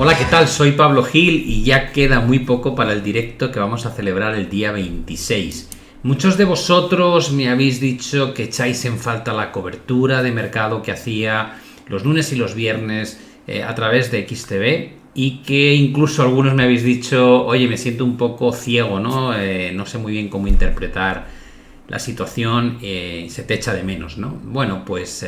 Hola, ¿qué tal? Soy Pablo Gil y ya queda muy poco para el directo que vamos a celebrar el día 26. Muchos de vosotros me habéis dicho que echáis en falta la cobertura de mercado que hacía los lunes y los viernes a través de XTV, y que incluso algunos me habéis dicho, oye, me siento un poco ciego, ¿no? No sé muy bien cómo interpretar la situación, se te echa de menos, ¿no? Bueno, pues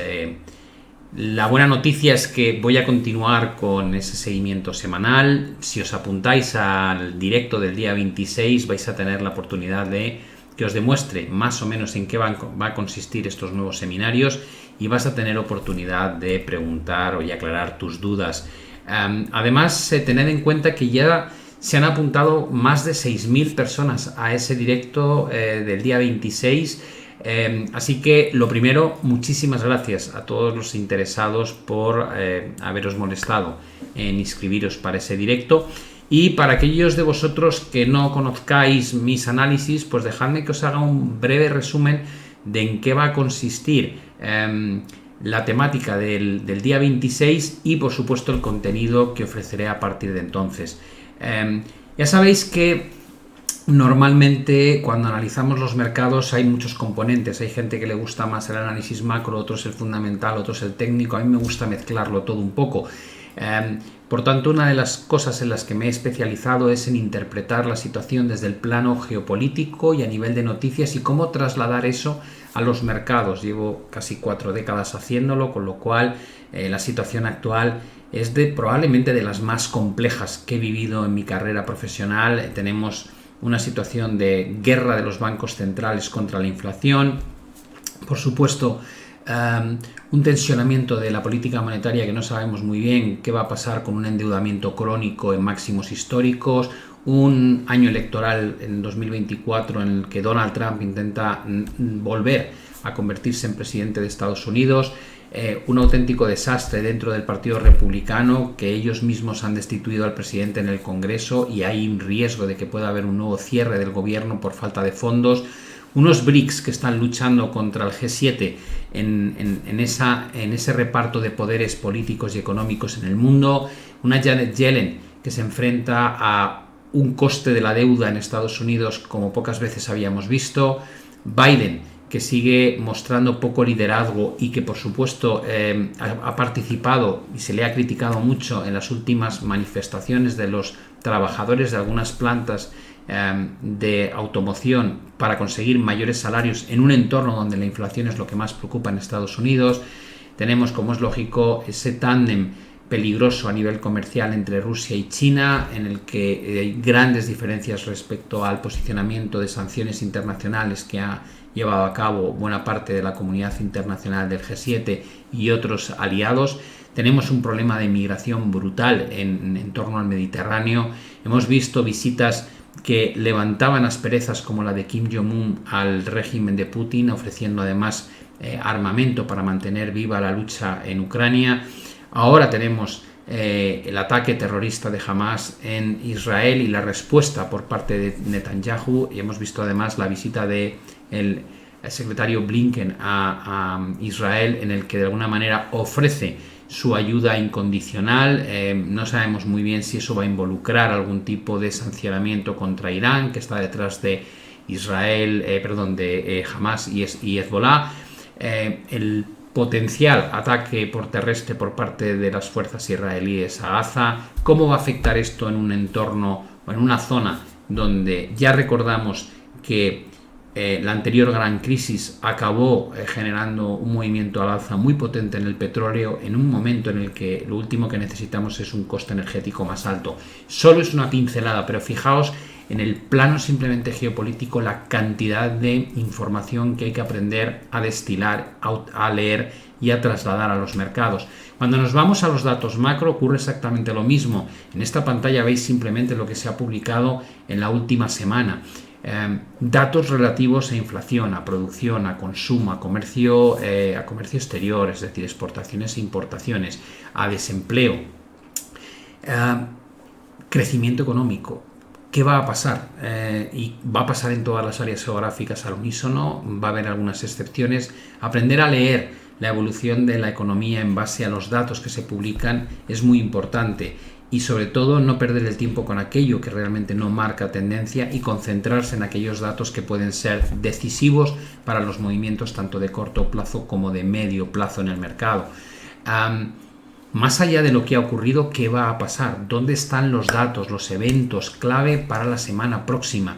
la buena noticia es que voy a continuar con ese seguimiento semanal. Si os apuntáis al directo del día 26 vais a tener la oportunidad de que os demuestre más o menos en qué va a consistir estos nuevos seminarios, y vas a tener oportunidad de preguntar y aclarar tus dudas. Además, tened en cuenta que ya se han apuntado más de 6.000 personas a ese directo del día 26. Así que lo primero, muchísimas gracias a todos los interesados por haberos molestado en inscribiros para ese directo. Y para aquellos de vosotros que no conozcáis mis análisis, pues dejadme que os haga un breve resumen de en qué va a consistir la temática del día 26 y por supuesto el contenido que ofreceré a partir de entonces. Ya sabéis que normalmente cuando analizamos los mercados hay muchos componentes. Hay gente que le gusta más el análisis macro, otros el fundamental, otros el técnico. A mí me gusta mezclarlo todo un poco. Por tanto, una de las cosas en las que me he especializado es en interpretar la situación desde el plano geopolítico y a nivel de noticias, y cómo trasladar eso a los mercados. Llevo casi 4 décadas haciéndolo, con lo cual la situación actual es probablemente de las más complejas que he vivido en mi carrera profesional. Tenemos una situación de guerra de los bancos centrales contra la inflación, por supuesto un tensionamiento de la política monetaria que no sabemos muy bien qué va a pasar, con un endeudamiento crónico en máximos históricos, un año electoral en 2024 en el que Donald Trump intenta volver a convertirse en presidente de Estados Unidos, un auténtico desastre dentro del Partido Republicano, que ellos mismos han destituido al presidente en el Congreso y hay un riesgo de que pueda haber un nuevo cierre del gobierno por falta de fondos, unos BRICS que están luchando contra el G7 en ese reparto de poderes políticos y económicos en el mundo, una Janet Yellen que se enfrenta a un coste de la deuda en Estados Unidos como pocas veces habíamos visto, Biden que sigue mostrando poco liderazgo y que por supuesto ha participado y se le ha criticado mucho en las últimas manifestaciones de los trabajadores de algunas plantas de automoción para conseguir mayores salarios en un entorno donde la inflación es lo que más preocupa en Estados Unidos. Tenemos, como es lógico, ese tándem peligroso a nivel comercial entre Rusia y China, en el que hay grandes diferencias respecto al posicionamiento de sanciones internacionales que ha llevado a cabo buena parte de la comunidad internacional del G7 y otros aliados. Tenemos un problema de migración brutal en torno al Mediterráneo. Hemos visto visitas que levantaban asperezas como la de Kim Jong-un al régimen de Putin, ofreciendo además armamento para mantener viva la lucha en Ucrania. Ahora tenemos el ataque terrorista de Hamas en Israel y la respuesta por parte de Netanyahu, y hemos visto además la visita del secretario Blinken a Israel, en el que de alguna manera ofrece su ayuda incondicional. No sabemos muy bien si eso va a involucrar algún tipo de sancionamiento contra Irán, que está detrás de Israel, de Hamas y Hezbollah. El potencial ataque por terrestre por parte de las fuerzas israelíes a Gaza. ¿Cómo va a afectar esto en un entorno o en una zona donde ya recordamos que la anterior gran crisis acabó generando un movimiento al alza muy potente en el petróleo, en un momento en el que lo último que necesitamos es un coste energético más alto? Solo es una pincelada, pero fijaos en el plano simplemente geopolítico la cantidad de información que hay que aprender a destilar, a leer y a trasladar a los mercados. Cuando nos vamos a los datos macro ocurre exactamente lo mismo. En esta pantalla veis simplemente lo que se ha publicado en la última semana. Datos relativos a inflación, a producción, a consumo, a comercio exterior, es decir, exportaciones e importaciones, a desempleo, crecimiento económico. ¿Qué va a pasar? Y va a pasar en todas las áreas geográficas al unísono, va a haber algunas excepciones. Aprender a leer la evolución de la economía en base a los datos que se publican es muy importante. Y sobre todo no perder el tiempo con aquello que realmente no marca tendencia y concentrarse en aquellos datos que pueden ser decisivos para los movimientos tanto de corto plazo como de medio plazo en el mercado. Más allá de lo que ha ocurrido, ¿qué va a pasar? ¿Dónde están los datos, los eventos clave para la semana próxima?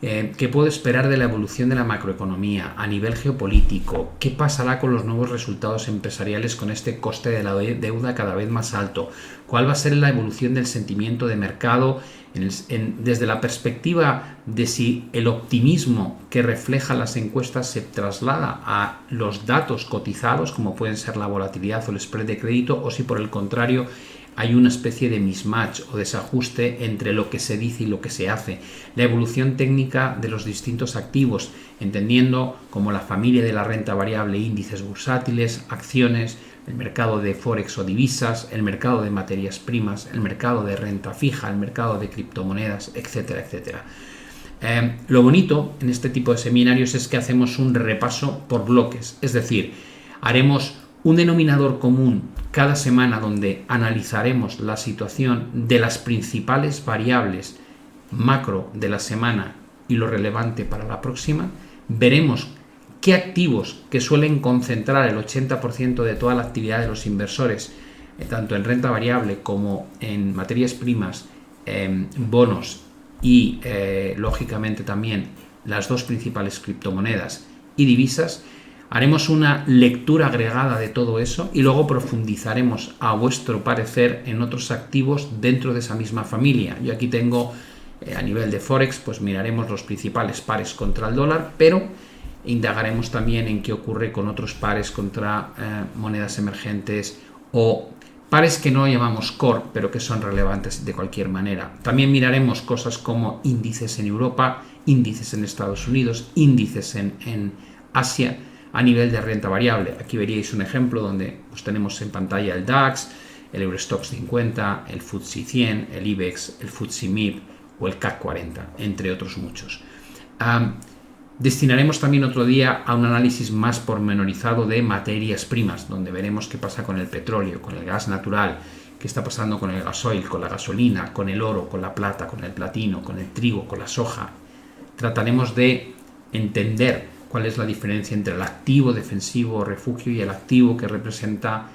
¿Qué puedo esperar de la evolución de la macroeconomía a nivel geopolítico? ¿Qué pasará con los nuevos resultados empresariales con este coste de la deuda cada vez más alto? ¿Cuál va a ser la evolución del sentimiento de mercado desde la perspectiva de si el optimismo que reflejan las encuestas se traslada a los datos cotizados, como pueden ser la volatilidad o el spread de crédito, o si por el contrario hay una especie de mismatch o desajuste entre lo que se dice y lo que se hace? La evolución técnica de los distintos activos, entendiendo como la familia de la renta variable, índices bursátiles, acciones, el mercado de forex o divisas, el mercado de materias primas, el mercado de renta fija, el mercado de criptomonedas, etcétera, etcétera. Lo bonito en este tipo de seminarios es que hacemos un repaso por bloques, es decir, haremos un denominador común cada semana donde analizaremos la situación de las principales variables macro de la semana y lo relevante para la próxima. Veremos qué activos que suelen concentrar el 80% de toda la actividad de los inversores, tanto en renta variable como en materias primas, bonos y lógicamente también las dos principales criptomonedas y divisas. Haremos una lectura agregada de todo eso y luego profundizaremos a vuestro parecer en otros activos dentro de esa misma familia. Yo aquí tengo a nivel de Forex, pues miraremos los principales pares contra el dólar, pero indagaremos también en qué ocurre con otros pares contra monedas emergentes o pares que no llamamos core, pero que son relevantes de cualquier manera. También miraremos cosas como índices en Europa, índices en Estados Unidos, índices en Asia, a nivel de renta variable. Aquí veríais un ejemplo donde pues, tenemos en pantalla el DAX, el Eurostoxx 50, el FTSE 100, el IBEX, el FTSE MIB o el CAC 40, entre otros muchos. Destinaremos también otro día a un análisis más pormenorizado de materias primas, donde veremos qué pasa con el petróleo, con el gas natural, qué está pasando con el gasoil, con la gasolina, con el oro, con la plata, con el platino, con el trigo, con la soja. Trataremos de entender cuál es la diferencia entre el activo defensivo o refugio y el activo que representa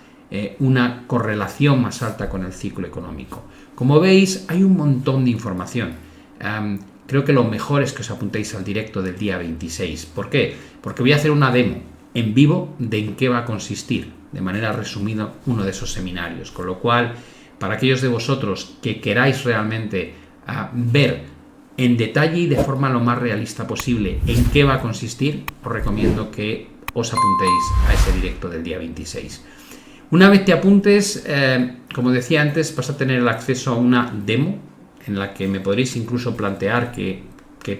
una correlación más alta con el ciclo económico. Como veis, hay un montón de información. Creo que lo mejor es que os apuntéis al directo del día 26. ¿Por qué? Porque voy a hacer una demo en vivo de en qué va a consistir, de manera resumida, uno de esos seminarios. Con lo cual, para aquellos de vosotros que queráis realmente ver en detalle y de forma lo más realista posible en qué va a consistir, os recomiendo que os apuntéis a ese directo del día 26. Una vez te apuntes, como decía antes, vas a tener el acceso a una demo en la que me podréis incluso plantear que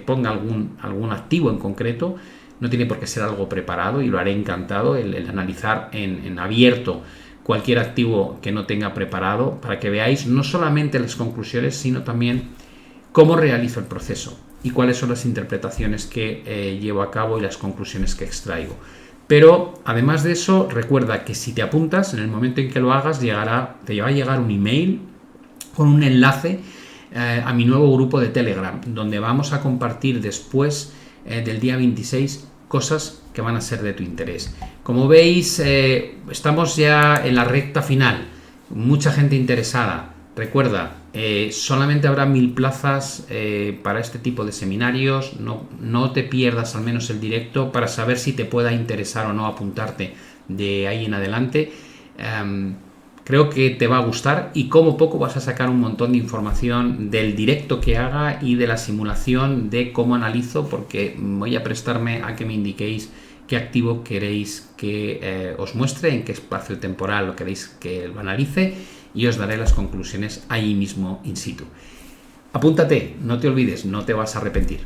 ponga algún activo en concreto. No tiene por qué ser algo preparado y lo haré encantado, el analizar en abierto cualquier activo que no tenga preparado para que veáis no solamente las conclusiones, sino también cómo realizo el proceso y cuáles son las interpretaciones que llevo a cabo y las conclusiones que extraigo. Pero además de eso, recuerda que si te apuntas, en el momento en que lo hagas, te va a llegar un email con un enlace a mi nuevo grupo de Telegram, donde vamos a compartir después del día 26 cosas que van a ser de tu interés. Como veis, estamos ya en la recta final, mucha gente interesada. Recuerda, solamente habrá 1000 plazas para este tipo de seminarios. No te pierdas al menos el directo para saber si te pueda interesar o no apuntarte de ahí en adelante. Creo que te va a gustar y como poco vas a sacar un montón de información del directo que haga y de la simulación de cómo analizo, porque voy a prestarme a que me indiquéis qué activo queréis que os muestre, en qué espacio temporal lo queréis que lo analice, y os daré las conclusiones ahí mismo in situ. Apúntate, no te olvides, no te vas a arrepentir.